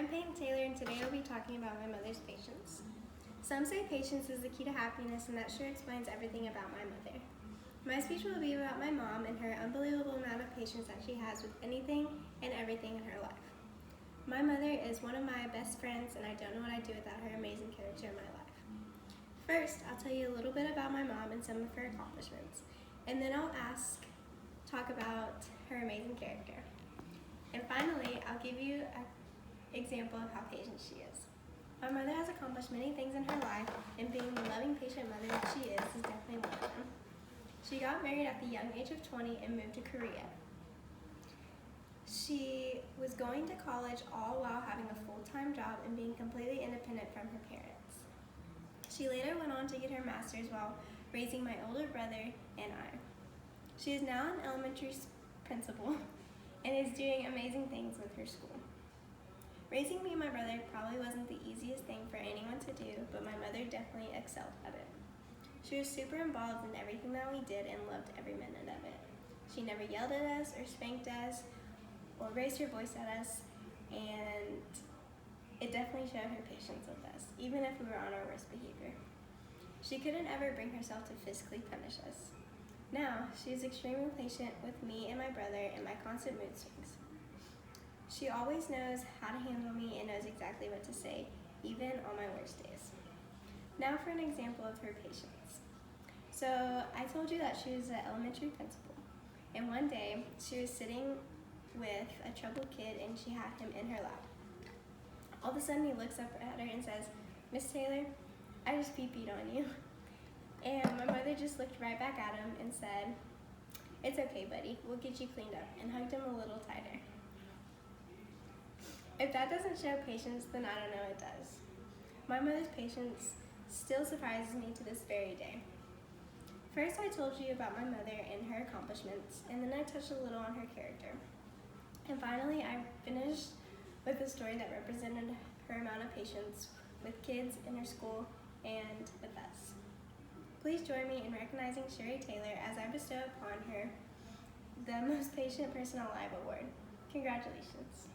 I'm Payton Taylor, and today I'll be talking about my mother's patience. Some say patience is the key to happiness, and that sure explains everything about my mother. My speech will be about my mom and her unbelievable amount of patience that she has with anything and everything in her life. My mother is one of my best friends, and I don't know what I'd do without her amazing character in my life. First, I'll tell you a little bit about my mom and some of her accomplishments, and then I'll talk about her amazing character. And finally, I'll give you an example of how patient she is. My mother has accomplished many things in her life, and being the loving, patient mother that she is definitely one of them. She got married at the young age of 20 and moved to Korea. She was going to college all while having a full-time job and being completely independent from her parents. She later went on to get her master's while raising my older brother and I. She is now an elementary principal and is doing amazing things with her school. Raising me and my brother probably wasn't the easiest thing for anyone to do, but my mother definitely excelled at it. She was super involved in everything that we did and loved every minute of it. She never yelled at us or spanked us or raised her voice at us, and it definitely showed her patience with us, even if we were on our worst behavior. She couldn't ever bring herself to physically punish us. Now, she is extremely patient with me and my brother and my constant mood swings. She always knows how to handle me and knows exactly what to say, even on my worst days. Now for an example of her patience. So I told you that she was an elementary principal, and one day she was sitting with a troubled kid and she had him in her lap. All of a sudden he looks up at her and says, "Miss Taylor, I just pee-peed on you." And my mother just looked right back at him and said, "It's okay, buddy, we'll get you cleaned up," and hugged him a little tighter. If that doesn't show patience, then I don't know what does. My mother's patience still surprises me to this very day. First, I told you about my mother and her accomplishments, and then I touched a little on her character. And finally, I finished with a story that represented her amount of patience with kids in her school and with us. Please join me in recognizing Sherry Taylor as I bestow upon her the Most Patient Person Alive award. Congratulations.